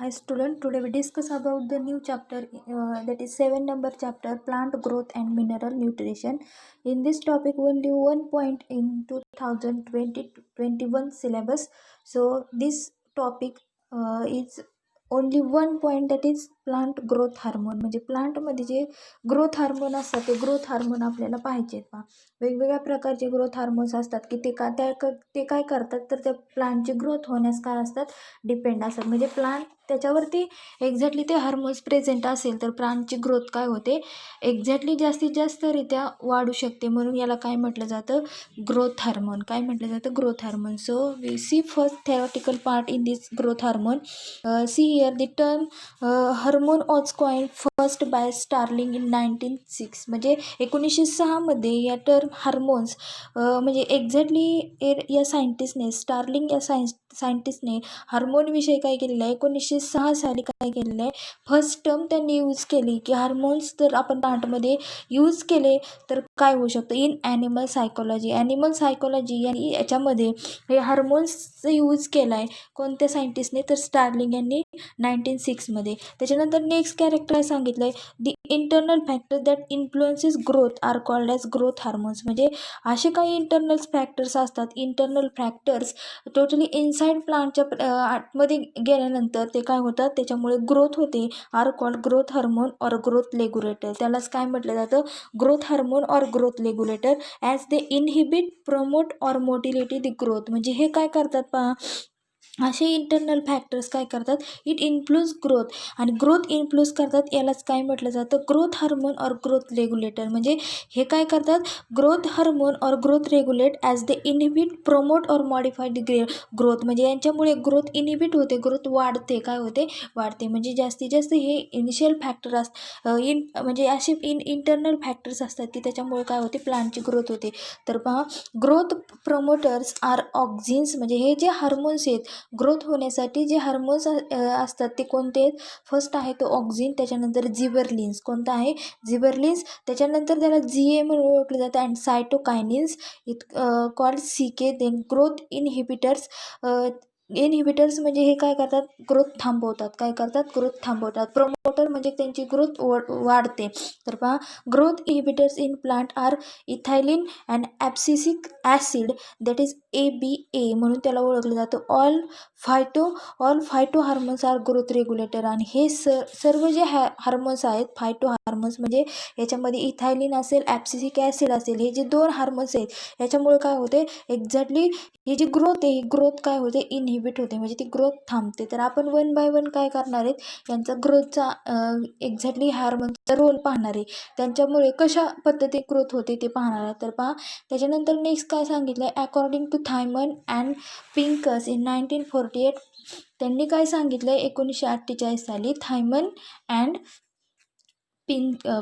Hi student, today we discuss about the new chapter that is 7 number chapter, plant growth and mineral nutrition. In this topic only one point in 2020-21 syllabus. So this topic is only one point, that is plant growth hormone. म्हणजे प्लांटमध्ये जे growth hormone असतात ते growth hormone आपल्याला पाहिजेत पहा. वेगवेगळ्या प्रकारचे ग्रोथ हार्मोन्स असतात की ते काय करतात तर त्या प्लांटची ग्रोथ होण्यास काय असतात, डिपेंड असतात. म्हणजे प्लांट त्याच्यावरती एक्झॅक्टली ते हार्मोन्स प्रेझेंट असेल तर प्लांटची ग्रोथ काय होते, एक्झॅक्टली जास्तीत जास्तरित्या वाढू शकते. म्हणून याला काय म्हटलं जातं, ग्रोथ हार्मोन. काय म्हटलं जातं, growth hormone. So we see first theoretical part in this growth hormone. See here the term hormone was coined first by Starling in 1906. म्हणजे 1906 मध्ये या टर्म हार्मोन्स म्हणजे एक्झॅक्टली या सायंटिस्टने, स्टार्लिंग या सायंटिस्टने हार्मोनविषयी काय केलेलं आहे, 1906 साली काय केलेलं आहे, फर्स्ट टर्म त्यांनी यूज केली की हार्मोन्स जर आपण प्लांटमध्ये यूज केले तर काय होऊ शकतं. In animal psychology, animal psychology आणि याच्यामध्ये हे हार्मोन्सचं यूज केला आहे कोणत्या सायंटिस्टने, तर स्टार्लिंग यांनी 1906 मध्ये. त्याच्यानंतर नेक्स्ट कॅरेक्टर सांगितलं आहे, the internal factor that influences growth are called as growth hormones. म्हणजे असे काही इंटरनल फॅक्टर्स असतात, इंटरनल फॅक्टर्स टोटली इनसाइड प्लांटच्या आतमध्ये गेल्यानंतर ते काय होतात, त्याच्यामुळे ग्रोथ होते, are called growth hormone or growth regulator. त्यालाच काय म्हटलं जातं, growth hormone or growth regulator. As they inhibit, promote or motility the growth. म्हणजे हे काय करतात पहा, असे इंटरनल फॅक्टर्स काय करतात, इट इन्फ्लुअन्स ग्रोथ, आणि ग्रोथ इन्फ्लुअन्स करतात. यालाच काय म्हटलं जातं, growth hormone or growth regulator. म्हणजे हे काय करतात, growth hormone or growth regulate as they inhibit, promote or modify the growth. म्हणजे यांच्यामुळे ग्रोथ इनहिबिट होते, ग्रोथ वाढते, काय होते, वाढते. म्हणजे जास्तीत जास्त हे इनिशियल फॅक्टर म्हणजे असे इंटरनल फॅक्टर्स असतात की त्याच्यामुळे काय होते, प्लांटची ग्रोथ होते. तर पहा, ग्रोथ प्रमोटर्स आर ऑक्झिन्स. म्हणजे हे जे हार्मोन्स आहेत ग्रोथ होण्यासाठी, जे हार्मोन्स असतात ते कोणते आहेत, फर्स्ट आहे तो ऑक्झिन, त्याच्यानंतर जिबरलिन्स. कोणता आहे, जिबरलिन्स. त्याच्यानंतर त्याला GA म्हणून ओळखलं जातं, and cytokinins it called CK. Then growth inhibitors. Inhibitors म्हणजे हे काय करतात, ग्रोथ थांबवतात. काय करतात, ग्रोथ थांबवतात. प्रमोटर म्हणजे त्यांची ग्रोथ वाढते. तर पहा, growth inhibitors in plant are ethylene and abscisic acid, that is ABA म्हणून त्याला ओळखलं जातं. All phytohormones are growth regulator. आणि हे सर्व जे हार्मोन्स आहेत, फायटो हार्मोन्स म्हणजे याच्यामध्ये इथायलिन असेल, ॲब्सिसिक ॲसिड असेल, हे जे दोन हार्मोन्स आहेत याच्यामुळे काय होते, एक्झॅक्टली ही जी ग्रोथ आहे, ही ग्रोथ काय होते, इनहिबिट होते, म्हणजे ती ग्रोथ थांबते. तर आपण वन बाय वन काय करणार आहेत, यांचा ग्रोथचा एक्झॅक्टली हार्मोनचा रोल पाहणार आहे, त्यांच्यामुळे कशा पद्धतीने ग्रोथ होते ते पाहणार आहे. तर पहा, त्याच्यानंतर नेक्स्ट काय सांगितलं आहे, according to Thimann and Pincus in 1948. त्यांनी काय सांगितलं आहे, 1948 साली थायमन अँड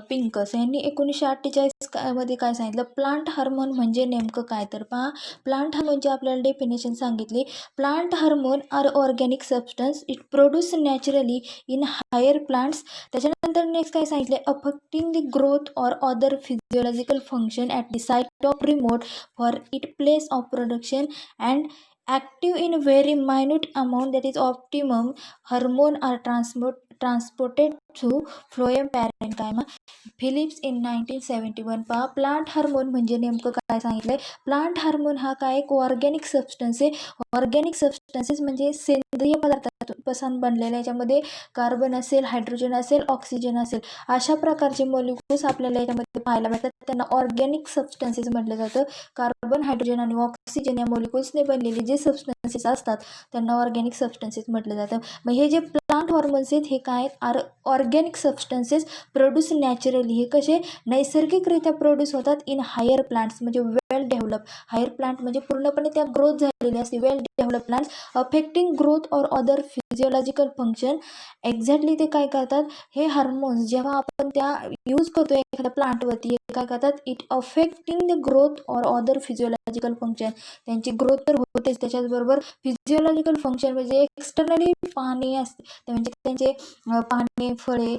पिंकस यांनी 1948 मध्ये काय सांगितलं, प्लांट हार्मोन म्हणजे नेमकं काय. तर पहा, प्लांट हार्मोनची आपल्याला डेफिनेशन सांगितली. Plant hormone are organic substance it produce naturally in higher plants. त्याच्यानंतर नेक्स्ट काय सांगितले, affecting the growth or other physiological function at the site of remote for it place of production and active in very minute amount, that is optimum. Hormone are transported through phloem parenchyma Phillips in 1971. पहा, plant hormone म्हणजे नेमकं काय सांगितलं आहे, plant hormone हा काय एक organic substance आहे. ऑर्गॅनिक सबस्टन्सेस म्हणजे सेंद्रिय पदार्थापासून बनलेल्या, याच्यामध्ये कार्बन असेल, हायड्रोजन असेल, ऑक्सिजन असेल, अशा प्रकारचे मॉलिक्युल्स आपल्याला याच्यामध्ये पाहायला मिळतात. त्यांना ऑर्गॅनिक सबस्टन्सेस म्हटलं जातं. कार्बन, हायड्रोजन आणि ऑक्सिजन या मॉलिक्युल्सने बनलेले जे सबस्टन्सेस असतात त्यांना ऑर्गॅनिक सबस्टन्सेस म्हटलं जातं. मग हे जे प्लांट हॉर्मोन्स आहेत हे काय आहेत, ऑर्गॅनिक सबस्टन्सेस प्रोड्यूस नॅचरली. हे कसे नैसर्गिकरित्या प्रोड्यूस होतात इन हायर प्लांट्स, म्हणजे वेल डेव्हलप. हायर प्लांट म्हणजे पूर्णपणे त्या ग्रोथ झालेली असते, well develop plants. Affecting growth or other physiological function. Exactly ते काय करतात, हे हार्मोन्स जेव्हा आपण त्या यूज करतो एखाद्या प्लांटवरती, काय करतात, it affecting the growth or other physiological function. त्यांची ग्रोथ तर होतेच, त्याच्याचबरोबर फिजिओलॉजिकल फंक्शन म्हणजे एक्सटर्नली पाणी असते, म्हणजे त्यांचे पाने, फळे,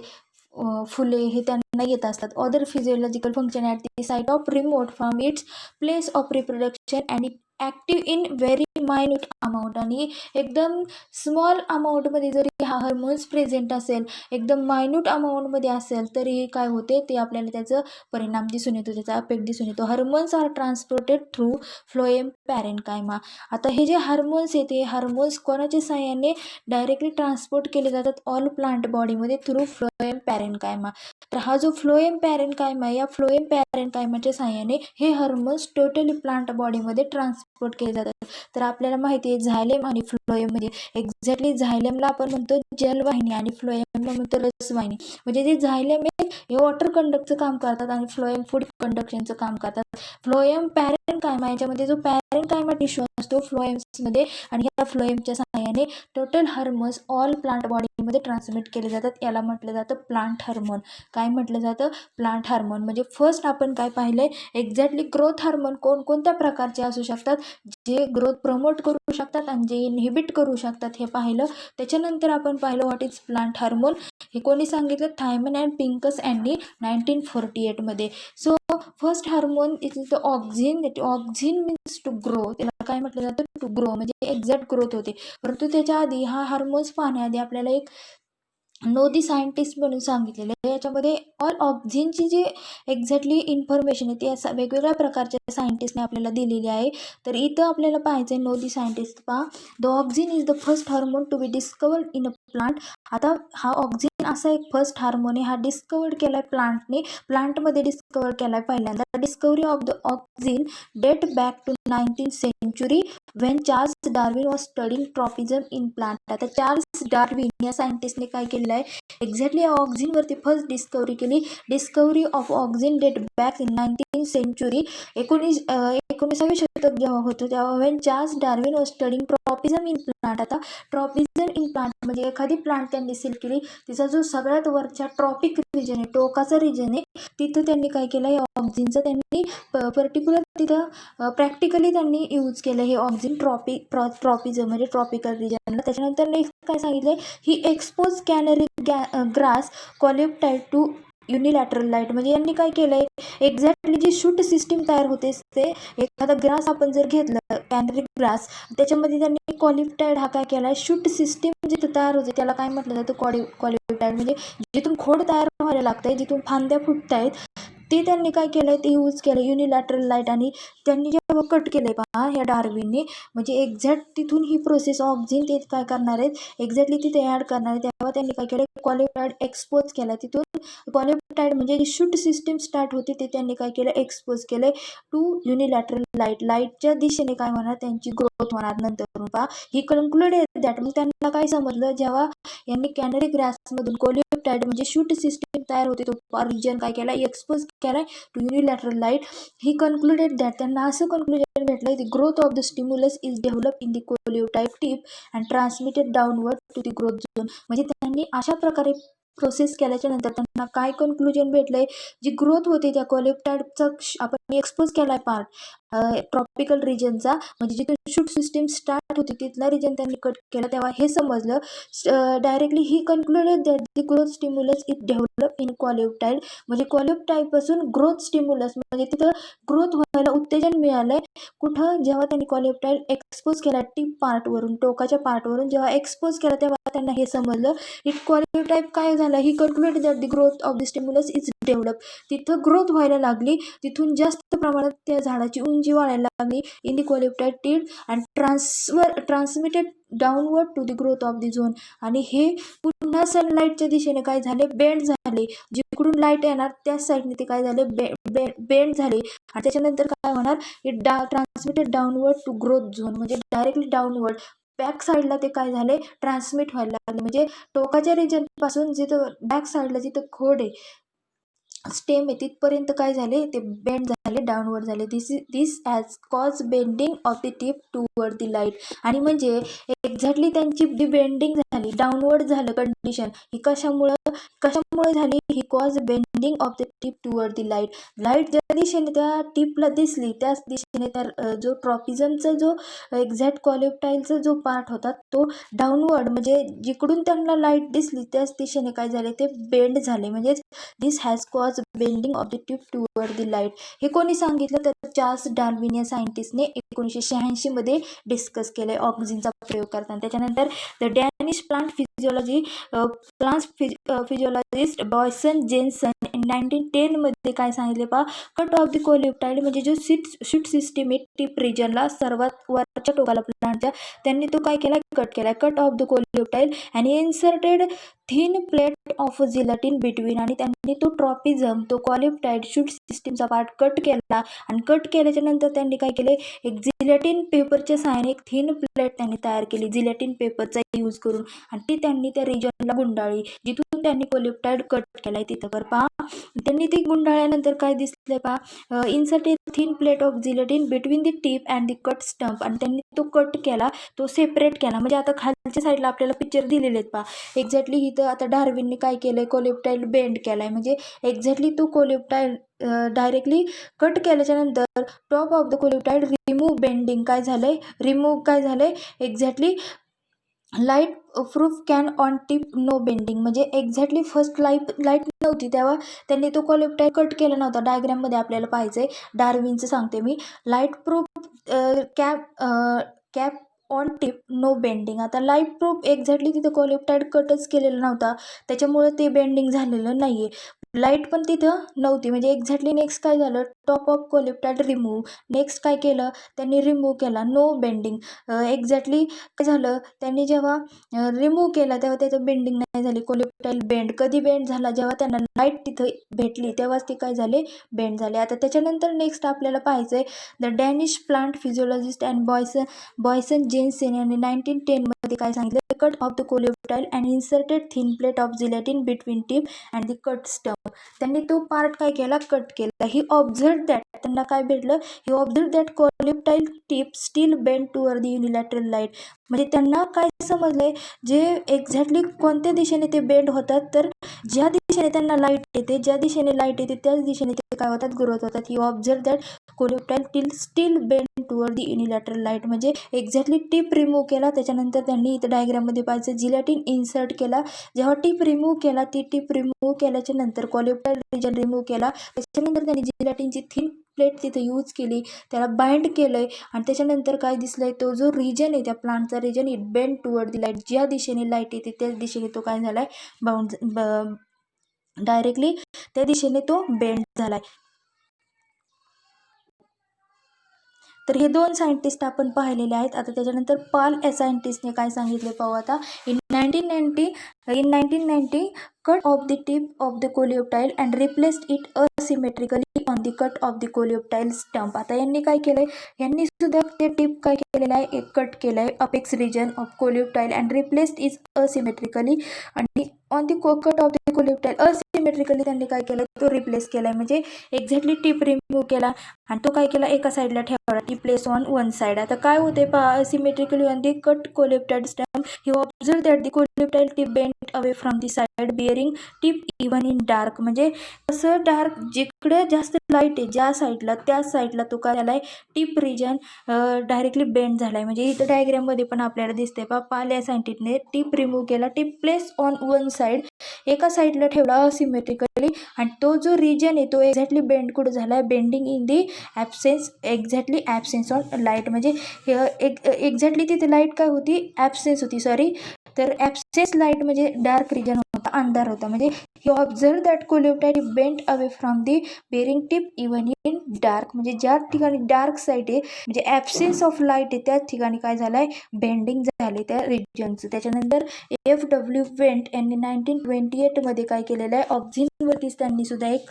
फुले हे त्यांना येत असतात. Other physiological function at the site of remote from its place of reproduction and active in very minute amount, आणि एकदम स्मॉल अमाऊंटमध्ये जरी हा हार्मोन्स प्रेझेंट असेल, एकदम मायन्यूट अमाऊंटमध्ये असेल, तरीही काय होते ते आपल्याला त्याचं परिणाम दिसून येतो, त्याचा अफेक्ट दिसून येतो. Hormones are transported through phloem parenchyma. आता हे जे हार्मोन्स आहेत, हे हार्मोन्स कोणाच्या सहाय्याने डायरेक्टली ट्रान्सपोर्ट केले जातात ऑल प्लांट बॉडीमध्ये थ्रू फ्लोएम पॅरेन्कायमा. तर हा जो फ्लोएम पॅरेन्कायमा, या फ्लोएम पॅरेन्कायमाच्या सहाय्याने हे हार्मोन्स टोटली प्लांट बॉडीमध्ये ट्रान्सपोर्ट केले जातात. तर आपल्याला माहिती आहे झायलेम आणि फ्लोएममध्ये एक्झॅक्टली झायलेमला आपण म्हणतो जलवाहिनी आणि फ्लोएमला म्हणतो रसवाहिनी. म्हणजे जे झायलेम आहे हे वॉटर कंडक्टचं काम करतात आणि फ्लोएम फूड कंडक्शनचं काम करतात. फ्लोएम पॅरेन्कायमा याच्यामध्ये जो पॅरेन्कायमा टिश्यू असतो फ्लोएम्समध्ये, आणि ह्या फ्लोएमच्या सहाय्याने टोटल हार्मोन्स ऑल प्लांट बॉडीमध्ये ट्रान्समिट केले जातात. याला म्हटलं जातं प्लांट हार्मोन. काय म्हटलं जातं? Plant hormone. म्हणजे फर्स्ट आपण काय पाहिलंय, एक्झॅक्टली ग्रोथ हार्मोन कोणकोणत्या प्रकारचे असू शकतात, जे ग्रोथ प्रमोट करू शकतात आणि जे इनहिबिट करू शकतात हे पाहिलं. त्याच्यानंतर आपण पाहिलं व्हॉट इज प्लांट हार्मोन. हे कोणी सांगितलं? थायमन अँड पिंकस यांनी 1948 मध्ये. So first hormone is the auxin. Auxin means to grow. त्याला काय म्हटलं जातं? टू ग्रो, म्हणजे एक्झॅक्ट ग्रोथ होते. परंतु त्याच्या आधी हा हार्मोन्स पाहण्याआधी आपल्याला एक नो दी सायंटिस्ट म्हणून सांगितलेलं आहे. याच्यामध्ये ऑल ऑक्झिनची जी एक्झॅक्टली इन्फॉर्मेशन आहे ती असा वेगवेगळ्या प्रकारच्या सायंटिस्टने आपल्याला दिलेली आहे. तर इथं आपल्याला पाहायचं आहे नो दी सायंटिस्ट पहा. The auxin is the first hormone to be discovered in a plant. आता हा ऑक्झिन असा एक फर्स्ट हार्मोन आहे, हा डिस्कवर्ड केला आहे प्लांटने, प्लांटमध्ये डिस्कवर केला आहे पहिल्यांदा. Discovery of the auxin date back to 19th century when Charles Darwin was studying tropism in plant. आता चार्ल्स डार्विन या सायंटिस्टने काय केलेलं आहे, एक्झॅक्टली ऑक्झिनवरती फर्स्ट डिस्कवरी केली. Discovery of auxin date back in 19th century. 19व्या शतक जेव्हा होतं तेव्हा when Charles Darwin was studying tropism in plant. आता ट्रॉपिझम इन प्लांट म्हणजे एखादी प्लांट त्यांनी सिलेक्ट केली, तिचा जो सगळ्यात वरच्या ट्रॉपिक रिजन आहे, टोकाचा रिजन आहे, तिथं त्यांनी काय केलं, या ऑक्झिनचं त्यांनी पर्टिक्युलर तिथं प्रॅक्टिकली त्यांनी यूज केलं हे ऑक्झिन ट्रॉपिझम म्हणजे ट्रॉपिकल रिजनला. त्याच्यानंतर नेक्स्ट काय सांगितलं, he expose canary grass coleoptile to unilateral light. म्हणजे यांनी काय केलं आहे, एक्झॅक्टली जी शूट सिस्टीम तयार होते ते एखादा ग्रास आपण जर घेतलं कॅनरी ग्रास, त्याच्यामध्ये त्यांनी कॉलिप्टाईड हा काय केला आहे, शूट सिस्टीम जिथं तयार होते त्याला काय म्हटलं जातं, कॉलिप्टाईड. म्हणजे जिथून खोड तयार व्हायला लागतंय, जिथून फांद्या फुटत आहेत, ते त्यांनी काय केलं आहे, ते यूज केलं युनिलॅटरल लाईट. आणि त्यांनी जेव्हा कट केलं आहे पहा ह्या डार्विनने, म्हणजे एक्झॅक्ट तिथून ही प्रोसेस ऑक्झिन ते काय करणार आहेत, एक्झॅक्टली तिथे ॲड करणार आहे. तेव्हा त्यांनी काय केलं, कॉलिप्टाईड एक्सपोज केला. तिथून कॉलिप्टाईड म्हणजे जी शूट सिस्टीम स्टार्ट होती ते त्यांनी काय केलं, एक्सपोज केलं टू युनिलॅटरल लाईट. लाईटच्या दिशेने काय होणार, त्यांची ग्रोथ होणार. नंतर पहा ही कन्क्लूड दॅट, मग त्यांना काय समजलं, जेव्हा यांनी कॅनरी ग्रासमधून कॉलिप्टाईड म्हणजे शूट सिस्टीम तयार होते तो रिजन काय केला, एक्सपोज केला to unilateral light. He concluded that, त्यांना असं कन्क्लुजन भेटलं, the growth of the stimulus is develop in the coleoptile tip and transmitted downward to the growth zone. म्हणजे त्यांनी अशा प्रकारे प्रोसेस केल्याच्या नंतर त्यांना काय कन्क्लुजन भेटलंय, जी ग्रोथ होते त्या कोलिप्टाईडचा आपण एक्सपोज केलाय पार्ट ट्रॉपिकल रिजनचा, म्हणजे जिथे शूट सिस्टीम स्टार्ट होती तिथला रिजन त्यांनी कट केला. तेव्हा हे समजलं directly he concluded that the growth stimulus is develop in coleoptile. म्हणजे कोलिओटाईडपासून ग्रोथ स्टिम्युलस म्हणजे तिथं ग्रोथ व्हायला उत्तेजन मिळालंय. कुठं, जेव्हा त्यांनी कोलिओटाईड एक्सपोज केला टिप पार्टवरून, टोकाच्या पार्टवरून जेव्हा एक्सपोज केला तेव्हा त्यांना हे समजलं, इट कोलिओटाईड काय झालं, he concluded that the growth of the stimulus is develop. तिथं ग्रोथ व्हायला लागली, तिथून जास्त प्रमाणात त्या झाडाची उंची वाढायला लागली in the coleoptile tip and transmitted downward to the growth of the zone. आणि हे पुन्हा सनलाईटच्या दिशेने काय झाले, बेंड झाले. जिकडून लाईट येणार त्याच साईडने ते काय झाले, बेंड झाले. आणि त्याच्यानंतर काय होणार, it transmitted downward to growth zone. म्हणजे डायरेक्टली डाऊनवर्ड बॅक साईडला ते काय झाले, ट्रान्समिट व्हायला लागले. म्हणजे टोकाच्या रिजन पासून जिथं बॅक साईडला जिथं खोड आहे, स्टेम आहे, तिथपर्यंत काय झाले, ते बेंड झाले, डाऊनवर्ड झाले. This has cause bending of the tip toward the light. आणि म्हणजे एक्झॅक्टली त्यांची जी बेंडिंग झाली, डाऊनवर्ड झालं कंडिशन, ही कशामुळे झाली, ही cause bending of the tip toward the light. Light ज्या दिशेने त्या टिपला दिसली त्याच दिशेने त्या जो ट्रॉपिझमचा जो एक्झॅक्ट कोलिओटाईडचा जो पार्ट होता तो डाऊनवर्ड म्हणजे जिकडून त्यांना लाईट दिसली त्याच दिशेने काय झाले, ते बेंड झाले. म्हणजे this has cause bending of the tip toward the light. हे कोणी सांगितलं तर चार्ल्स डार्विन या सायंटिस्टने 1986 मध्ये डिस्कस केले ऑक्सिजनचा प्रयोग करताना. त्याच्यानंतर the Danish plant फिजिओलॉजिस्ट Boisson Jansen 1910 मध्ये काय सांगितले पहा, कट ऑफ द कोलिप्टाइड म्हणजे जो शूट सिस्टीम आहे टिप रिजनला सर्वात वरच्या टोकाला प्लांटच्या, त्यांनी तो काय केला, कट केला. कट ऑफ द कोलिप्टाइड आणि inserted thin plate of gelatin between, आणि त्यांनी तो ट्रॉपिझम, तो कॉलिप्टाइड शूट सिस्टीमचा पार्ट कट केला. आणि कट केल्याच्या नंतर त्यांनी काय केले, एक जिलेटिन पेपरच्या सहाय्याने एक थिन प्लेट त्यांनी तयार केली जिलेटिन पेपरचा यूज करून, आणि ती त्यांनी त्या रिजनला गुंडाळली जिथून त्यांनी कोलिप्टाइड कट केलाय तिथं. कर पहा, त्यांनी ती गुंडाळल्यानंतर काय दिसले पहा, insert a thin plate of gelatin between the tip and the cut stump, आणि त्यांनी तो कट केला, तो सेपरेट केला. म्हणजे आता खालच्या साईडला आपल्याला पिक्चर दिलेले आहेत पहा. एक्झॅक्टली इथं आता डार्विनने काय केलंय, कोलिप्टाइड बेंड केलाय. म्हणजे एक्झॅक्टली तो कोलिप्टाइड डायरेक्टली कट केल्याच्या नंतर top of the coleoptile remove bending काय झालंय exactly light proof cap on tip no bending. म्हणजे एक्झॅक्टली फर्स्ट लाईट नव्हती तेव्हा त्यांनी तो कोलिप्टाइड कट केला नव्हता. डायग्राममध्ये आपल्याला पाहिजे, डार्विनचं सांगते मी. Light proof cap on tip no bending. आता लाईट प्रूफ एक्झॅक्टली तिथं कोलिप्टाइड कटच केलेला नव्हता, त्याच्यामुळे ते बेंडिंग झालेलं नाही आहे. लाईट पण तिथं नव्हती. म्हणजे एक्झॅक्टली नेक्स्ट काय झालं, टॉप ऑफ कोलिप्टाइड रिमूव्ह. नेक्स्ट काय केलं त्यांनी, रिमूव्ह केला, नो बेंडिंग. एक्झॅक्टली काय झालं, त्यांनी जेव्हा रिमूव्ह केला तेव्हा त्याचं बेंडिंग नाही झाली. कोलिप्टाइड बेंड कधी बेंड झाला, जेव्हा त्यांना लाईट तिथं भेटली तेव्हाच ते काय झाले, बेंड झाले. आता त्याच्यानंतर नेक्स्ट आपल्याला पाहायचं आहे, the Danish plant physiologist and Boysen Jensen यांनी 1910 मध्ये काय सांगितलं, cut of the coleoptile and inserted thin plate of gelatin between tip and the cut stump. त्यांनी तो पार्ट काय केला, कट केला. ही ऑब्झर्व दॅट, त्यांना काय भेटलं, he observe that coleoptile tip still bend toward the unilateral light. म्हणजे त्यांना काय समजलंय, जे एक्झॅक्टली कोणत्या दिशेने ते बेंड होतात, तर ज्या दिशेने त्यांना लाईट येते, त्याच दिशेने ते काय होतात, ग्रोथ होतात. He observe that coleoptile till still bend toward the unilateral light. म्हणजे एक्झॅक्टली टिप रिमूव्ह केला, त्याच्यानंतर त्यांनी इथं डायग्राममध्ये पाहायचं, जिलेटिन इन्सर्ट केला. जेव्हा टिप रिमूव्ह केला, ती टिप रिमूव्ह केल्याच्या नंतर कोलिप्टाइड रिजन रिमूव्ह केला, त्याच्यानंतर त्यांनी जिलेटिनची थिन प्लेट तिथे यूज केली, त्याला बाइंड केलंय, आणि त्याच्यानंतर काय दिसलंय, तो जो रिजन आहे त्या प्लांटचा region, it bend toward the light. ज्या दिशेने लाईट येते त्याच दिशेने तो काय झालाय, डायरेक्टली त्या दिशेने तो बेंड झालाय. तर हे दोन सायंटिस्ट आपण पाहिलेले आहेत. आता त्याच्यानंतर पाल या सायंटिस्टने काय सांगितले पाहू. आता in 1990 cut of the tip of the coleoptile and replaced it asymmetrically on the cut of the coleoptile stump. आता यांनी काय केलंय, यांनी सुद्धा ते टिप काय केलेलं आहे, एक कट केलं आहे apex region of coleoptile and replaced is asymmetrically, आणि on the cut of the coleoptile asymmetrically त्यांनी काय केलं, तो रिप्लेस केला आहे. म्हणजे एक्झॅक्टली टिप रिमूव्ह केला आणि तो काय केला, एका साईडला ठेवला, टी प्लेस ऑन वन साइड. आता काय होते पहा, asymmetrically on the cut coleoptile stump he observe that the coleoptile tip bent away from the side bearing tip even in dark. म्हणजे कसं, डार्क जिकडे जास्त लाईट आहे ज्या साईडला, त्याच साईडला तो काय झालाय, टिप रिजन डायरेक्टली बेंड झालाय. म्हणजे इथं डायग्राममध्ये पण आपल्याला दिसते पहा, पाल या सायंटिस्टने टिप रिमूव्ह केला, tip place on one side, एका साईडला ठेवला असिमेट्रिकली, आणि तो जो रिजन आहे तो एक्झॅक्टली बेंड कुठं झाला, bending in the exactly absence on light. म्हणजे एक्झॅक्टली तिथे लाईट काय होती, ॲब्सेन्स होती, सॉरी. तर ॲब्सेन्स लाईट म्हणजे डार्क रिजन होता, अंधार होता. म्हणजे he observe that coleoptile bent away from the bearing tip even in dark. म्हणजे ज्या ठिकाणी डार्क साईड आहे, म्हणजे ॲब्सेन्स ऑफ लाईट आहे, त्याच ठिकाणी काय झालंय, बेंडिंग झाले त्या रिजनचं. त्याच्यानंतर FW वेंट यांनी 1928 मध्ये काय केलेलं आहे, ऑक्सिजनवरतीच त्यांनी सुद्धा एक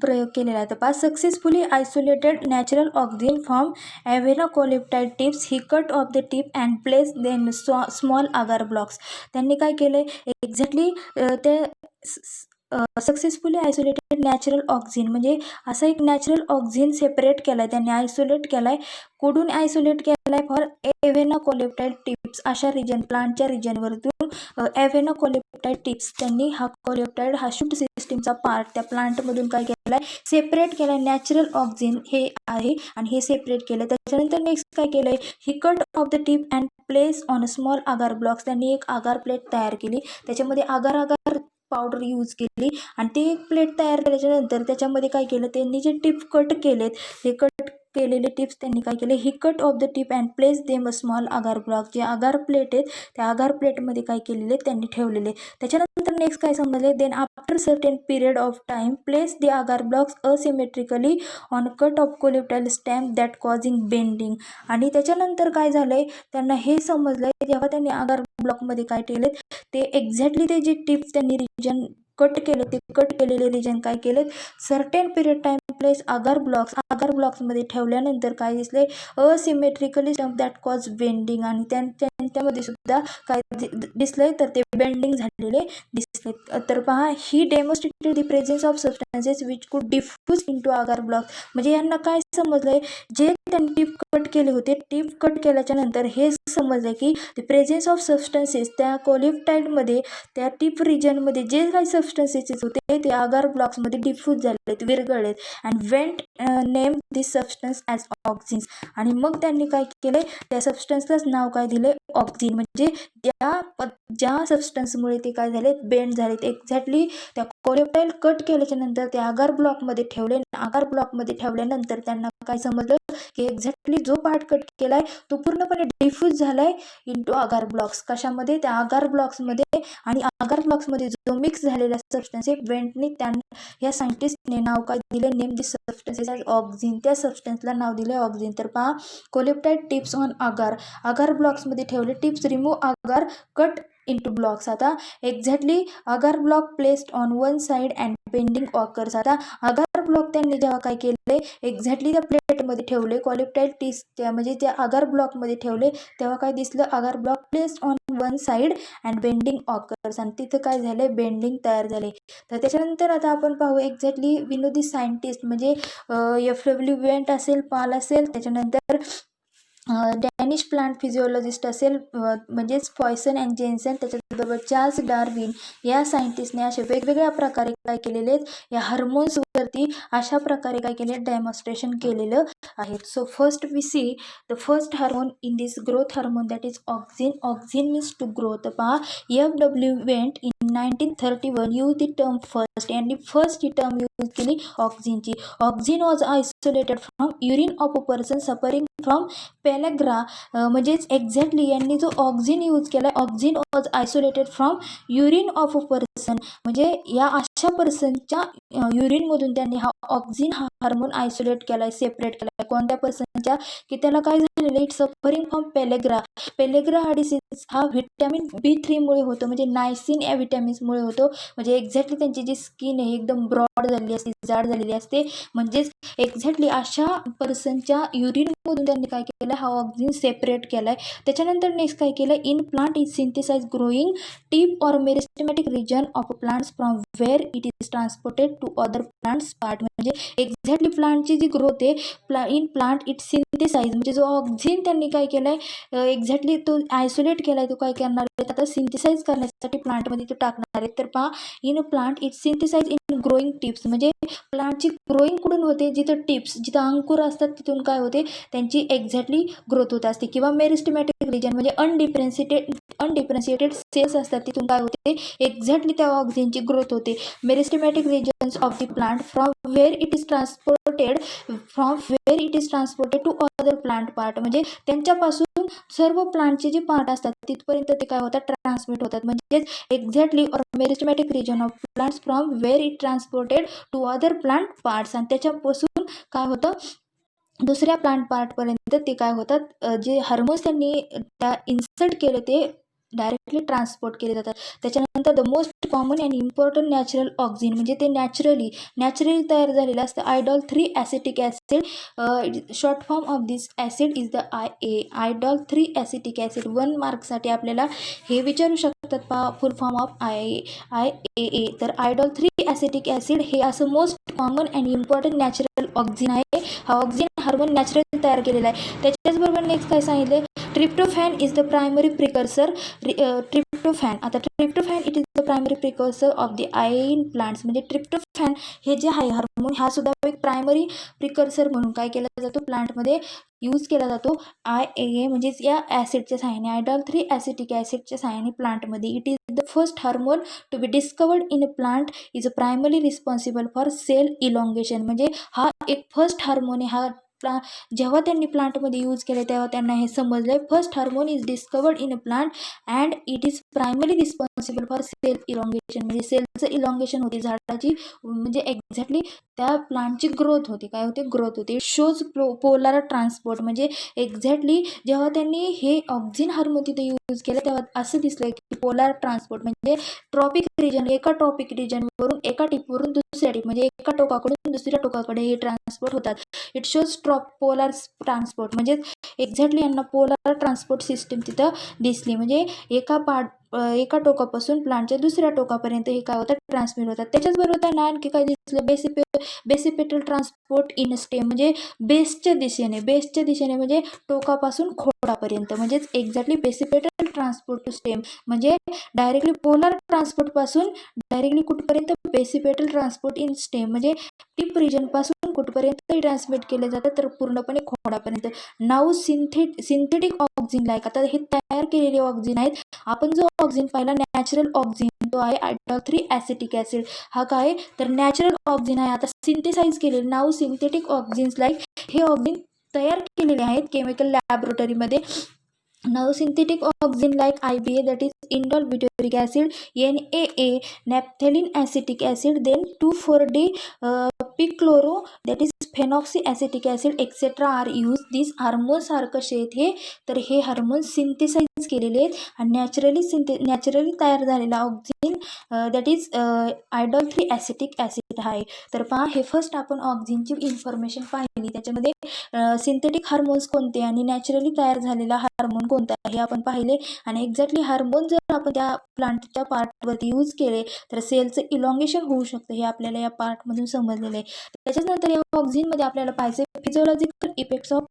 प्रयोग केलेला आहे. तर पाच successfully isolated natural oxygen from Avena coleoptile tips, he cut of the tip and place then small agar blocks. त्यांनी काय केले, एक्झॅक्टली ते सक्सेसफुली आयसोलेटेड नॅचरल ऑक्सिजन, म्हणजे असा एक नॅचरल ऑक्सिजन सेपरेट केला आहे त्यांनी, आयसोलेट केला आहे. कुठून आयसोलेट केला आहे, फॉर ॲव्हेना कोलिप्टाइड टिप्स, अशा रिजन, प्लांटच्या रिजनवरतून ॲव्हेना कोलिप्टाइड टिप्स त्यांनी हा कोलिप्टाइड हा शूट सिस्टीमचा पार्ट त्या प्लांटमधून काय केला आहे, सेपरेट केला आहे. नॅचरल ऑक्सिजन हे आहे आणि हे सेपरेट केलं. त्याच्यानंतर नेक्स्ट काय केलं आहे, he cut of the tip and place on a small agar blocks. त्यांनी एक आगार प्लेट तयार केली, त्याच्यामध्ये आगार पावडर यूज केली आणि ते एक प्लेट तयार केल्याच्यानंतर त्याच्यामध्ये काय केलं, त्यांनी जे टिप कट केलेत, हे कट केलेले टिप्स त्यांनी काय केले, he cut of the tip and place them a small agar block. जे अगार प्लेट आहेत त्या अगार प्लेटमध्ये काय केलेले त्यांनी ठेवलेले. त्याच्यानंतर नेक्स्ट काय समजले, then after certain period of time place the agar blocks asymmetrically on cut off coleoptile stump that causing bending. आणि त्याच्यानंतर काय झालंय, त्यांना हे समजलंय जेव्हा त्यांनी अगार ब्लॉकमध्ये काय केले, ते एक्झॅक्टली ते जे टिप्स त्यांनी रिजन कट केले, ते कट केलेले रिजन काय केले, सर्टेन पिरियड टाइम प्लेस अगार ब्लॉक्समध्ये ठेवल्यानंतर काय दिसले, असिमेट्रिकली स्टॅम्प दॅट कॉज बेंडिंग. आणि त्यांच्यामध्ये सुद्धा काय दिसलंय, तर ते बेंडिंग झालेले दिसले. तर पहा, he demonstrated the presence of substances which could diffuse into agar block. म्हणजे यांना काय समजलंय, जे त्यांनी टिप कट केले होते, टिप कट केल्याच्या नंतर हे समजलंय की द प्रेझेन्स ऑफ सबस्टन्सेस त्या कोलेप्टाईलमध्ये, त्या टिप रिजनमध्ये जे काही सबस्टन्सेस होते ते अगार ब्लॉक्समध्ये डिफ्यूज झालेत, विरघळलेत. And Went name this substance as auxins. आणि मग त्यांनी काय केले, त्या सबस्टन्सलाच नाव काय दिले, ऑक्झिन. म्हणजे ज्या सबस्टन्समुळे ते काय झाले, बेंड झालेत. एक्झॅक्टली त्या कोलेप्टाईल कट केल्याच्या नंतर ते अगार ब्लॉकमध्ये ठेवले. अगार ब्लॉकमध्ये ठेवल्यानंतर त्यांना काय समजलं की एक्झॅक्टली जो पार्ट कट केलाय तो पूर्णपणे डिफ्यूज झालाय इंटू अगार ब्लॉक्स. कशामध्ये, त्या अगार ब्लॉक्समध्ये. आणि अगार ब्लॉक्समध्ये जो मिक्स झालेला सबस्टन्स आहे, वेंटनी या सायंटिस्टने नाव काय दिले, नेम दिस सबस्टन्सेस ॲज ऑक्झिन. त्या सबस्टन्सला नाव दिले ऑक्झिन. तर पहा, कोलेप्टाईल टिप्स ऑन अगार ब्लॉक्समध्ये ठेवले. टिप्स रिमूव्ह अगार कट इंटू ब्लॉक्स. आता exactly agar block placed on one side and bending occurs. आता अगार ब्लॉक त्यांनी जेव्हा काय केले, एक्झॅक्टली त्या प्लेटमध्ये ठेवले, कोलेप्टाईल टिप्स म्हणजे त्या अगार ब्लॉकमध्ये ठेवले, तेव्हा काय दिसलं, agar block placed on one side and bending occurs. आणि तिथं काय झालं, बेंडिंग तयार झाले. तर त्याच्यानंतर आता आपण पाहू एक्झॅक्टली विनोदी सायंटिस्ट म्हणजे FW वेंट असेल, पाल असेल, त्याच्यानंतर डॅनिश प्लांट फिजिओलॉजिस्ट असेल म्हणजेच पॉयसन अँड जेन्सन, त्याच्याबरोबर चार्ल्स डार्विन या सायंटिस्टने असे वेगवेगळ्या प्रकारे काय केलेले आहेत, या हार्मोन्सवरती अशा प्रकारे काय केले, डेमॉन्स्ट्रेशन केलेलं आहे. So first we see the first hormone in this growth hormone that is auxin. Auxin means to growth. पहा, FW Went in 1931 use the term first, आणि फर्स्ट ही टर्म यूज केली ऑक्झिनची. Auxin was isolated from urine of a person suffering from pellagra. म्हणजेच exactly यांनी जो auxin use केला, auxin was isolated from urine of a person. म्हणजे या अशा पर्सनच्या युरिनमधून त्यांनी हा ऑक्झिन हा हार्मोन आयसोलेट केला आहे, सेपरेट केला आहे. कोणत्या पर्सनच्या, की त्याला काय झालेलं, it suffering from pellagra. Pellagra हा डिसीज हा व्हिटॅमिन B3 मुळे होतो, म्हणजे नायसिन या व्हिटॅमिन्समुळे होतो. म्हणजे एक्झॅक्टली त्यांची जी स्किन आहे एकदम ब्रॉड झालेली असते, जाड झालेली असते. म्हणजेच एक्झॅक्टली अशा पर्सनच्या युरिनमधून त्यांनी काय केलं, हा ऑक्झिन सेपरेट केला आहे. त्याच्यानंतर नेक्स्ट काय केलं, in plant is synthesize growing tip or meristematic region of plants from where it is transported to other plants part. म्हणजे एक्झॅक्टली प्लांटची जी ग्रोथ आहे, इन प्लांट इट सिंथेसाइज म्हणजे जो ऑक्झिन त्यांनी काय केलं आहे, एक्झॅक्टली तो आयसोलेट केला आहे, तो काय करणार आहे, आता सिंथेसाइज करण्यासाठी प्लांटमध्ये तो टाकणार आहे. तर पहा, in plant it synthesise in growing tips. म्हणजे प्लांटची ग्रोईंग कुठून होते, जिथं टिप्स, जिथं अंकुर असतात तिथून काय होते, त्यांची एक्झॅक्टली ग्रोथ होत असते. किंवा मेरिस्टेमॅटिक रिजन म्हणजे अनडिफरेन्शिएटेड सेल्स असतात, तिथून काय होते, एक्झॅक्टली त्या ऑक्झिनची ग्रोथ होते. Meristematic regions of the plant from where it is transported to other plant part. म्हणजे त्यांच्यापासून सर्व प्लांटचे जे पार्ट असतात तिथपर्यंत ते काय होतात, ट्रान्समिट होतात. म्हणजेच exactly meristematic region of plants from where it transported to other plant parts. आणि त्याच्यापासून काय होतं, दुसऱ्या प्लांट पार्टपर्यंत ते काय होतात, जे हार्मोन्स त्यांनी त्या इन्सर्ट केले ते डायरेक्टली ट्रान्सपोर्ट केले जातात. त्याच्यानंतर the most common and important natural auxin म्हणजे ते नॅचरली तयार झालेलं असतं, idol 3 acetic acid. Short form of this acid is the idol 3 acetic acid. 1 मार्कसाठी आपल्याला हे विचारू शकतात, फुल फॉर्म ऑफ IAA. तर आयडॉल 3 ॲसिटिक ॲसिड हे असं most common and important natural auxin आहे. हा ऑक्झिन हार्मोन नॅचरल तयार केलेला आहे. त्याच्याचबरोबर नेक्स्ट काय सांगितले, tryptophan is the primary precursor. Tryptophan, आता tryptophan it is the primary precursor of the ion plants. म्हणजे ट्रिप्टोफॅन हे जे आहे हार्मोन, हा सुद्धा एक प्रायमरी प्रिकर्सर म्हणून काय केला जातो, प्लांटमध्ये यूज केला जातो. IAA म्हणजेच या ॲसिडच्या सहाय्याने, आयडॉल-3 ॲसिटिक ॲसिडच्या सहाय्याने प्लांटमध्ये. It is the first hormone to be discovered in a plant, is a primary responsible for cell elongation. म्हणजे हा एक फर्स्ट हार्मोन आहे. हा जेव्हा त्यांनी प्लांटमध्ये यूज केले तेव्हा त्यांना हे समजलं, first hormone is discovered in a plant and it is primary responsible for cell elongation. म्हणजे सेलचं इलॉंगेशन होते झाडाची, म्हणजे एक्झॅक्टली त्या प्लांटची ग्रोथ होते. काय होते, ग्रोथ होते. Shows polar transport. म्हणजे एक्झॅक्टली जेव्हा त्यांनी हे ऑक्सिन हार्मोन तिथे यूज केलं तेव्हा असं दिसलं की पोलार ट्रान्सपोर्ट म्हणजे ट्रॉपिक रिजन, एका ट्रॉपिक रिजनवरून एका टिपवरून दुसऱ्या टिप, म्हणजे एका टोकाकडून दुसऱ्या टोकाकडे हे ट्रान्सपोर्ट होतात. It shows polar transport. म्हणजे एक्झॅक्टली यांना पोलार ट्रान्सपोर्ट सिस्टीम तिथं दिसली. म्हणजे एका टोकापासून प्लांटच्या दुसऱ्या टोकापर्यंत हे काय होतात, ट्रान्समिट होतात. त्याच्याचबरोबर त्यांना आणखी काय दिसलं, बेसिपेटल ट्रान्सपोर्ट इन स्टेम. म्हणजे बेसच्या दिशेने म्हणजे टोकापासून खोडापर्यंत. म्हणजेच exactly basipetal transport to stem. म्हणजे डायरेक्टली पोलार ट्रान्सपोर्टपासून डायरेक्टली कुठपर्यंत, बेसिपेटल ट्रान्सपोर्ट इन स्टेम. म्हणजे टिप रिजनपासून कुठपर्यंत ट्रान्समिट केले जातात, तर पूर्णपणे खोडापर्यंत. नाऊ सिंथेटिक ऑक्सिन लाईक, आता हे तयार केलेले ऑक्सिन आहेत. आपण जो ऑक्सिन पाहिला नॅचरल ऑक्सिन, तो आहे आयडॉल-3 ॲसिटिक ॲसिड. हा काय तर नॅचरल ऑक्सिन आहे. आता सिंथेसाइज केलेले नाऊ सिंथेटिक ऑक्सिन्स लाईक, हे ऑक्सिन तयार केलेले आहेत chemical लॅबोरेटरीमध्ये. Now synthetic oxygen like IBA, that is indole butyric acid, NAA, naphthalene acetic acid, then 2,4-D pichloro, that is phenoxyacetic acid, etc. are used. These hormones are कसे आहेत हे, तर हे hormone synthesise केलेले आहेत आणि नॅचरली तयार झालेला auxin that is indole acetic acid आहे. तर पहा, हे फर्स्ट आपण ऑक्सिनची इन्फॉर्मेशन पाहिली. त्याच्यामध्ये सिंथेटिक हार्मोन्स कोणते आणि नॅचरली तयार झालेला हार्मोन कोणता हे आपण पाहिले. आणि एक्झॅक्टली हार्मोन जर आपण त्या प्लांटच्या पार्टवरती यूज केले तर सेलचं इलॉंगेशन होऊ शकतं, हे आपल्याला या पार्टमधून समजलेलं आहे. त्याच्यानंतर या ऑक्सिनमध्ये आपल्याला पाहिजे physiological effects of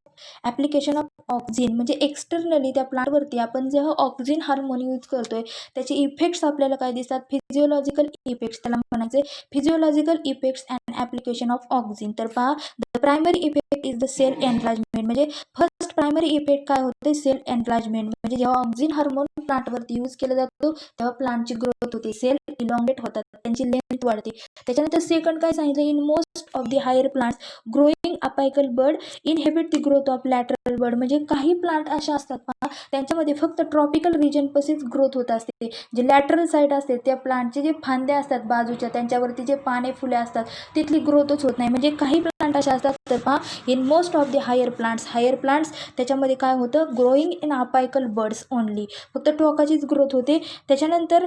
application of auxin. म्हणजे एक्सटर्नली त्या प्लांटवरती आपण जेव्हा ऑक्सिन हार्मोन यूज करतोय त्याचे इफेक्ट्स आपल्याला काय दिसतात, फिजिओलॉजिकल इफेक्ट्स. त्याला म्हणायचे physiological effects and application of auxin. तर पहा, the primary effect is the cell enlargement. म्हणजे फर्स्ट प्रायमरी इफेक्ट काय होते, सेल एनलार्जमेंट. म्हणजे जेव्हा ऑक्सिन हार्मोन प्लांटवरती यूज केला जातो तेव्हा प्लांटची ग्रोथ होते, सेल इलॉंगेट होतात, त्यांची लेंथ वाढते. त्याच्यानंतर सेकंड काय सांगितलं, in most of the higher plants growing apical bud inhibit the growth of lateral bud. म्हणजे काही प्लांट अशा असतात पहा, त्यांच्यामध्ये फक्त ट्रॉपिकल रिजन पाशीच ग्रोथ होत असते. जे लॅटरल साईड असते त्या प्लांटचे जे फांद्या असतात बाजूच्या, त्यांच्यावरती जे पाने फुले असतात तिथली ग्रोथच होत नाही. म्हणजे काही प्लांट अशा असतात. तर पहा, in most of the higher plants त्याच्यामध्ये काय होतं, growing in apical buds only, फक्त टोकाचीच ग्रोथ होते. त्याच्यानंतर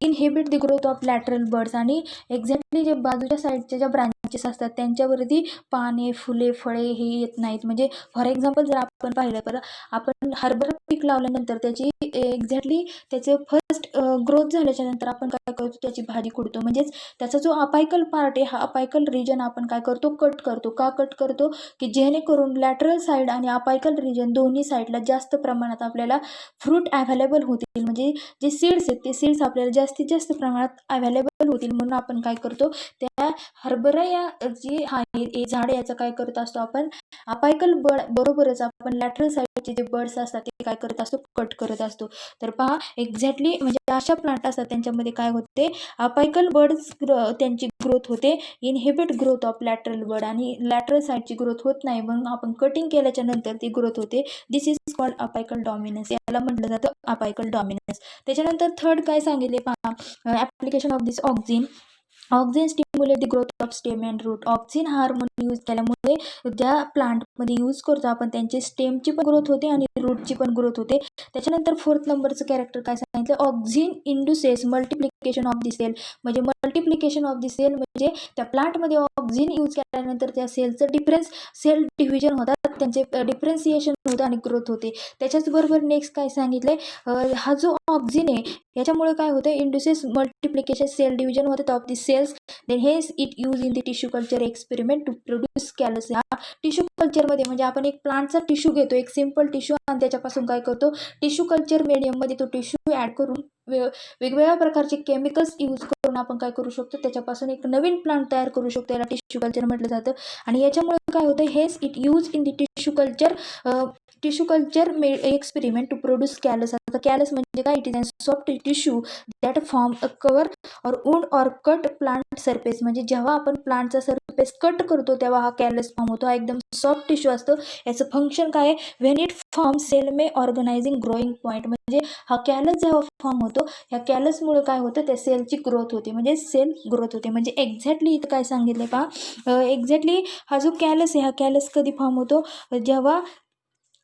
inhibit the growth of lateral buds. आणि एक्झॅक्टली जे बाजूच्या साईडच्या ज्या ब्रांचेस असतात त्यांच्यावरती पाने फुले फळे हे येत नाहीत. म्हणजे फॉर एक्झाम्पल जर आपण पाहिलं तर आपण हरभरा पीक लावल्यानंतर त्याची एक्झॅक्टली त्याचे फर्स्ट ग्रोथ झाल्याच्या नंतर आपण काय करतो, त्याची भाजी कुडतो. म्हणजेच त्याचा जो अपायकल पार्ट आहे, हा अपायकल रिजन आपण काय करतो, कट करतो. का कट करतो, की जेणेकरून लॅटरल साईड आणि अपायकल रिजन दोन्ही साईडला जास्त प्रमाणात आपल्याला फ्रूट अवेलेबल होतील. म्हणजे जे सीड्स आहेत ते सीड्स आपल्याला जास्तीत जास्त प्रमाणात अवेलेबल होतील. म्हणून आपण काय करतो, त्या हरभरा या जे आहे झाड याचं काय करत असतो आपण, अपायकल बरोबरच आपण लॅटरल साईडचे जे बर्ड्स असतात ते काय करत असतो, कट करत असतो. तर पहा, एक्झॅक्टली म्हणजे अशा प्लांट असतात त्यांच्यामध्ये काय होते, अपायकल बर्ड्स त्यांची ग्रोथ होते, inhibit growth of lateral bird. आणि लॅटरल साईडची ग्रोथ होत नाही, म्हणून आपण कटिंग केल्याच्या नंतर ती ग्रोथ होते. दिस इज कॉल्ड अपायकल डॉमिनन्स. याला म्हटलं जातं अपायकल डॉमिनन्स. त्याच्यानंतर थर्ड काय सांगितले पहा, application of this auxin stimulate the growth of stem and root. Auxin hormone use केल्यामुळे ज्या प्लांटमध्ये यूज करतो आपण त्यांची स्टेमची पण ग्रोथ होते आणि रूटची पण ग्रोथ होते. त्याच्यानंतर फोर्थ नंबरचं कॅरेक्टर काय सांगितलं, auxin induces multiplication of the cell. म्हणजे मल्टिप्लिकेशन ऑफ द सेल म्हणजे त्या प्लांटमध्ये ऑक्सिन यूज केल्यानंतर त्या सेलचं सेल डिव्हिजन होतात, त्यांचे डिफरन्सिएशन होतं आणि ग्रोथ होते. त्याच्याचबरोबर नेक्स्ट काय सांगितले, हा जो ऑक्सिन आहे याच्यामुळे काय होतं, इंड्युसेस मल्टिप्लिकेशन सेल डिव्हिजन होतात of the cell cells. Then hence it used in the tissue culture experiment to produce callus. Tissue कल्चरमध्ये म्हणजे आपण एक प्लांटचा टिश्यू घेतो, एक सिंपल टिश्यू, आणि त्याच्यापासून काय करतो, टिश्यू कल्चर मीडियममध्ये तो टिश्यू ॲड करून वेगवेगळ्या प्रकारचे केमिकल्स यूज करून आपण काय करू शकतो, त्याच्यापासून एक नवीन प्लांट तयार करू शकतो. याला टिश्यू कल्चर म्हटलं जातं. आणि याच्यामुळे काय होतं, हेच it use in the tissue culture experiment to produce callus. आता कॅलस म्हणजे काय, it is a soft tissue that form a cover or wound or cut plant surface. म्हणजे जेव्हा आपण प्लांटचा सरफेस कट करतो तेव्हा हा कॅलस फॉर्म होतो. हा एकदम सॉफ्ट टिश्यू असतो. याचं फंक्शन काय आहे, when it form cell may organising growing point. म्हणजे हा कॅलस जेव्हा फॉर्म होतो, ह्या कॅलसमुळे काय होतं, त्या सेलची ग्रोथ होते, म्हणजे सेल ग्रोथ होते. म्हणजे एक्झॅक्टली इथं काय सांगितलं पहा, एक्झॅक्टली हा जो कॅलस आहे, हा कॅलस कधी फॉर्म होतो, जेव्हा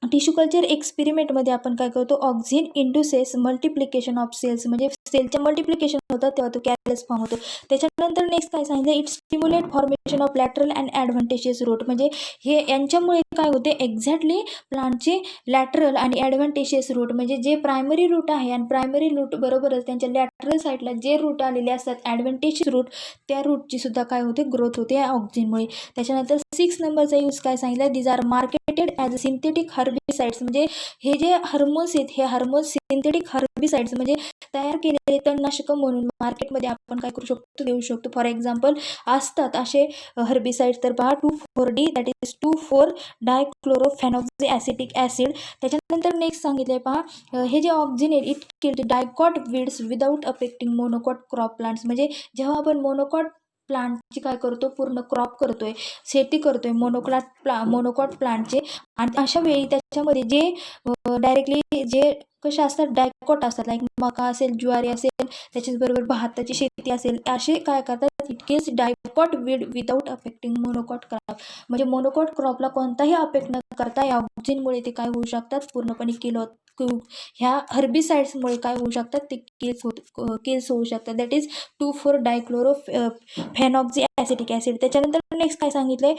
टिश्यू कल्चर एक्सपेरिमेंटमध्ये आपण काय करतो, ऑक्झिन इंड्युसेस मल्टिप्लिकेशन ऑफ सेल्स. म्हणजे सेलच्या मल्टिप्लिकेशन होतात तेव्हा तो कॅलस फॉर्म होतो. त्याच्यानंतर नेक्स्ट काय सांगितलं, it stimulate formation of lateral and adventitious root. म्हणजे हे यांच्यामुळे काय होते, एक्झॅक्टली प्लांटचे लॅटरल आणि ॲडव्हान्टेजेस रूट, म्हणजे जे प्रायमरी रूट आहे आणि प्रायमरी रूट बरोबरच त्यांच्या लॅटरल साईडला जे रूट आलेले असतात ॲडव्हान्टेज रूट, त्या रूटची सुद्धा काय होते, ग्रोथ होते या ऑक्झिनमुळे. त्याच्यानंतर 6 नंबरचा यूज काय सांगितलं, these are marketed as a synthetic herbicides. म्हणजे हे जे हार्मोन्स आहेत, हे हार्मोन्स सिंथेटिक हर्बिसाइड्स म्हणजे तयार केलेले तणनाशक म्हणून मार्केटमध्ये आपण काय करू शकतो, देऊ शकतो. फॉर एक्झाम्पल असतात असे हर्बिसाइड्स, तर पहा 2,4-D, that is dichlorophenoxy acetic acid. त्याच्यानंतर नेक्स्ट सांगितलं पहा, हे जे ऑक्झिन आहे it killed dicot weeds without affecting monocot crop plants. म्हणजे जेव्हा आपण मोनोकॉट प्लांटची काय करतो, पूर्ण क्रॉप करतोय, शेती करतोय मोनोकॉट प्लांटचे, आणि अशा वेळी त्याच्यामध्ये जे डायरेक्टली जे कसे असतात, डायकॉट असतात, लाईक मका असेल, ज्वारी असेल, त्याच्याचबरोबर भाताची शेती असेल, असे काय करतात, it kills dicot weed without affecting monocot crop. म्हणजे मोनोकॉट क्रॉपला कोणताही अफेक्ट न करता या ऑक्झिनमुळे ते काय होऊ शकतात, पूर्णपणे ह्या हर्बिसाइड्समुळे काय होऊ शकतात, ते किल्स होऊ शकतात. That is dichlorophenoxy acetic acid. त्याच्यानंतर नेक्स्ट काय सांगितलंय,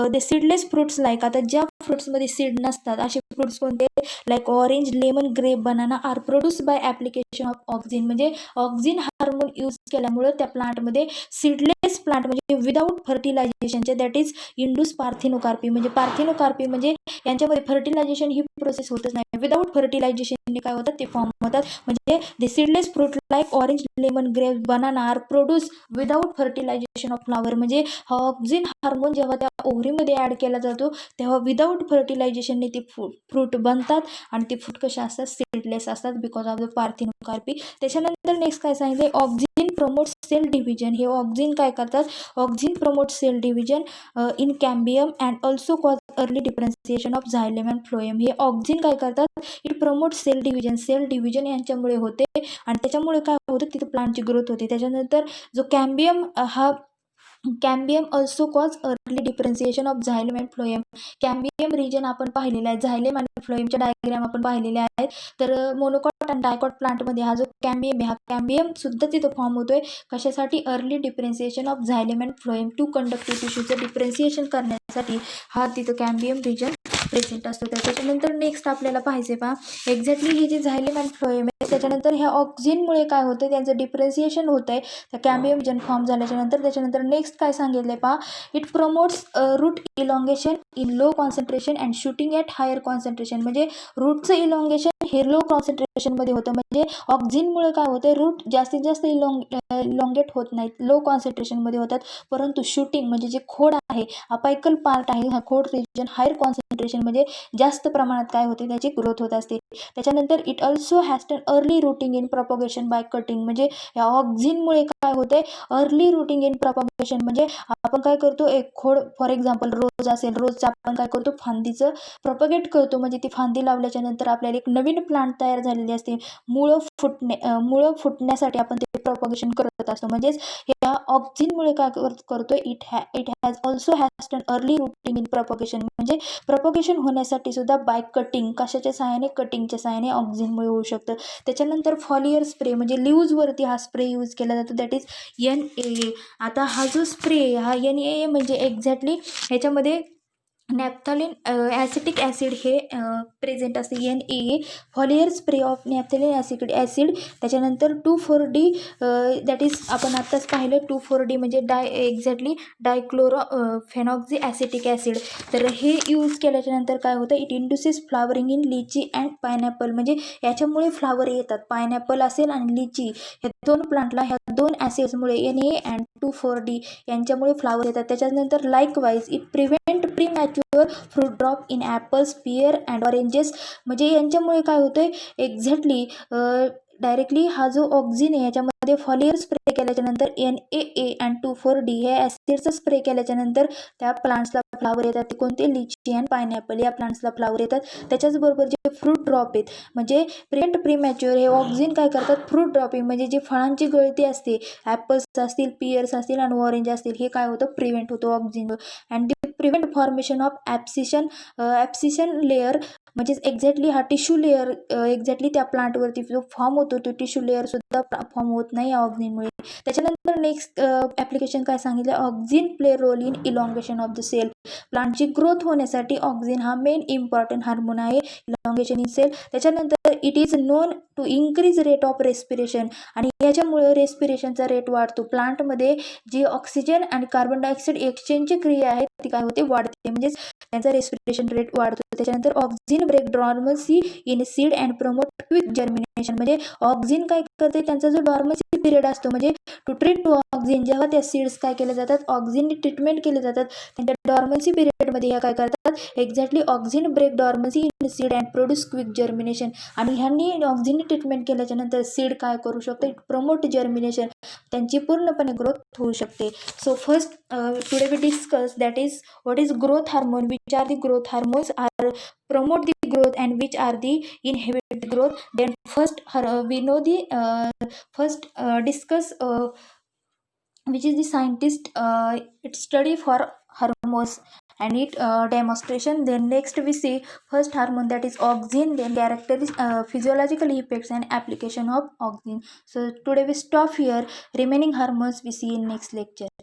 द सीडलेस फ्रुट्स लाईक. आता ज्या फ्रुट्समध्ये सीड नसतात असे फ्रुट्स कोणते, like orange, lemon, grape, banana are produce by application of auxin. म्हणजे ऑक्झिन हार्मोन यूज केल्यामुळे त्या प्लांटमध्ये सीडलेस प्लांट म्हणजे विदाऊट फर्टिलायझेशनचे, दॅट इज इंडूस पार्थिनोकार्पी. म्हणजे पार्थिनोकार्पी म्हणजे यांच्यामध्ये फर्टिलायझेशन ही प्रोसेस होतच नाही, विदाऊट फर्टिलायझेशनने काय होतात, ते फॉर्म होतात. म्हणजे the seedless fruit like orange, lemon, grape, banana are produce without fertilisation of flower. म्हणजे हा ऑक्झिन हार्मोन जेव्हा त्या ओव्हरीमध्ये ॲड केला जातो तेव्हा विदाऊट फर्टिलायझेशनने ती फ्रूट बनतात, आणि ती फ्रूट कशा असतात, सीडलेस असतात, बिकॉज ऑफ द पार्थिनोकार्पी. त्याच्यानंतर नेक्स्ट काय सांगितले, ऑक्झिन प्रमोट सेल डिव्हिजन. हे ऑक्झिन काय करतात, auxin promote cell division in cambium and also cause early differentiation of xylem and phloem. हे ऑक्झिन काय करतात, इट प्रमोट सेल डिव्हिजन यांच्यामुळे होते, आणि त्याच्यामुळे काय होतं, तिथं प्लांटची ग्रोथ होते. त्याच्यानंतर जो cambium also cause early differentiation of xylem and phloem. Cambium region आपण पाहिलेला आहे, झायलेम आणि फ्लोएमच्या डायग्राम आपण पाहिलेले आहेत. तर मोनोकॉट आणि डायकॉट प्लांटमध्ये हा जो कॅम्बियम आहे, हा कॅम्बियम सुद्धा तिथं फॉर्म होतोय, कशासाठी, early differentiation of xylem and phloem. 2 conductive टिश्यूचं डिफरन्सिएशन करण्यासाठी हा तिथं कॅम्बियम रिजन प्रेझेंट असतो. त्याच्यानंतर नेक्स्ट आपल्याला पाहायचे पहा, एक्झॅक्टली हे जे झायलेम अँड फ्लोएम आहे, त्याच्यानंतर ह्या ऑक्झिनमुळे काय होतं, त्यांचं डिफरन्सिएशन होत आहे त्या कॅम्बियम रिजन फॉर्म झाल्याच्या नंतर. त्याच्यानंतर नेक्स्ट काय सांगितलं पहा, it promotes root elongation in low concentration and shooting at higher concentration. म्हणजे रूटचं इलॉंगेशन हे लो कॉन्सन्ट्रेशनमध्ये होतं. म्हणजे ऑक्झिनमुळे काय होतं, रूट जास्तीत जास्त इलॉंगेट होत नाहीत, लो कॉन्सन्ट्रेशनमध्ये होतात, परंतु शूटिंग म्हणजे जे खोड आहे, अपायकल पार्ट आहे, हा खोड रिजन हायर कॉन्सन्ट्रेशन म्हणजे जास्त प्रमाणात काय होते, त्याची ग्रोथ होत असते. त्याच्यानंतर it also has ton early rooting in propagation by cutting. म्हणजे या ऑक्झिनमुळे काय होते, अर्ली रूटिंग इन प्रॉपगेशन. म्हणजे आपण काय करतो, एक खोड फॉर एक्झाम्पल रोज असेल, रोजचं आपण काय करतो, फांदीचं प्रॉपगेट करतो. म्हणजे ती फांदी लावल्याच्या नंतर आपल्याला एक नवीन प्लांट तयार झालेली असते, मुळं फुटण्यासाठी आपण ते प्रॉपगेशन करत असतो. म्हणजेच या ऑक्झिनमुळे काय करतोय, it has also has ton early rooting in propagation. म्हणजे प्रॉपगेशन होण्यासाठी सुद्धा बाय कटिंग, कशाच्या सहाय्याने, कटिंगच्या सहाय्याने ऑक्झिनमुळे होऊ शकतं. त्याच्यानंतर फॉलियर स्प्रे म्हणजे लिव्हजवरती हा स्प्रे यूज केला जातो, दॅट इज NAA. आता हा जो स्प्रे, हा NAA म्हणजे एक्झॅक्टली ह्याच्यामध्ये नॅफ्थॅलिन ॲसिटिक ॲसिड हे प्रेझेंट असते NaA, foliar spray of naphthalene acid. त्याच्यानंतर 2,4-D दॅट इज आपण आत्ताच पाहिलं 2,4-D म्हणजे एक्झॅक्टली डायक्लोरो फेनॉक्झी ॲसिटिक ॲसिड. तर हे यूज केल्याच्यानंतर काय होतं, इट इंड्युसेस फ्लावरिंग इन लिची अँड पायनॅपल. म्हणजे याच्यामुळे फ्लावर येतात. पायनॅपल असेल आणि लिची ह्या दोन प्लांटला ह्या दोन ॲसिड्समुळे Na अँड 2,4-D यांच्यामुळे फ्लावर येतात. त्याच्यानंतर likewise it prevent premature fruit drop in apples, pear and oranges. म्हणजे यांच्यामुळे काय होतं आहे एक्झॅक्टली डायरेक्टली हा जो ऑक्झिन आहे याच्यामध्ये फॉलियर स्प्रे केल्याच्यानंतर NaA अँड 2,4-D हे ॲसिडचा स्प्रे केल्याच्यानंतर त्या प्लांट्सला फ्लावर येतात. ते कोणते, लिची अँड पायनॅपल या प्लांट्सला फ्लावर येतात. त्याच्याचबरोबर जे फ्रूट ड्रॉप आहेत म्हणजे प्रिव्हेंट प्रीमॅच्युअर हे ऑक्झिन काय करतात, फ्रूट ड्रॉपिंग म्हणजे जी फळांची गळती असते, ॲपल्स असतील, पियर्स असतील आणि ऑरेंज असतील, हे काय होतं, प्रिव्हेंट होतं auxin. And the prevent formation of abscission layer. म्हणजेच एक्झॅक्टली हा टिश्यू लेअर एक्झॅक्टली त्या प्लांटवरती जो फॉर्म होतो तो टिश्यू लेअरसुद्धा फॉर्म होत नाही या ऑक्झिनमुळे. त्याच्यानंतर नेक्स्ट ॲप्लिकेशन काय सांगितलं, auxin play role in elongation of the cell. प्लांटची ग्रोथ होण्यासाठी ऑक्झिन हा मेन इम्पॉर्टंट हार्मोन आहे, इलॉंगेशन इन सेल. त्याच्यानंतर it is known to increase rate of respiration. आणि याच्यामुळे रेस्पिरेशनचा रेट वाढतो. प्लांटमध्ये जी ऑक्सिजन आणि कार्बन डायऑक्साईड एक्सचेंजची क्रिया आहे ती काय होते, वाढते. म्हणजेच त्यांचा रेस्पिरेशन रेट वाढतो. त्याच्यानंतर auxin break dormancy in seed and promote quick germination. म्हणजे ऑक्झिन काय करते, त्यांचा जो डॉर्मन्सी पिरियड असतो म्हणजे टू ट्रीट टू ऑक्झिन, जेव्हा त्या सीड्स काय केले जातात, ऑक्झिनने ट्रीटमेंट केले जातात, त्यांच्या डॉर्मन्सी पिरियडमध्ये ह्या काय करतात, exactly auxin break dormancy in seed and produce quick germination. आणि ह्यांनी ऑक्झिनने ट्रीटमेंट केल्याच्यानंतर सीड काय करू शकते, प्रमोट जर्मिनेशन, त्यांची पूर्णपणे ग्रोथ होऊ शकते. So first today we discuss that is what is growth hormone, which are the growth hormones are promote the growth and which are the inhibit the growth. Then first we know the first discuss which is the scientist it study for hormones and it demonstration. Then next we see first hormone that is auxin, then physiological effects and application of auxin. So today we stop here, remaining hormones we see in next lecture.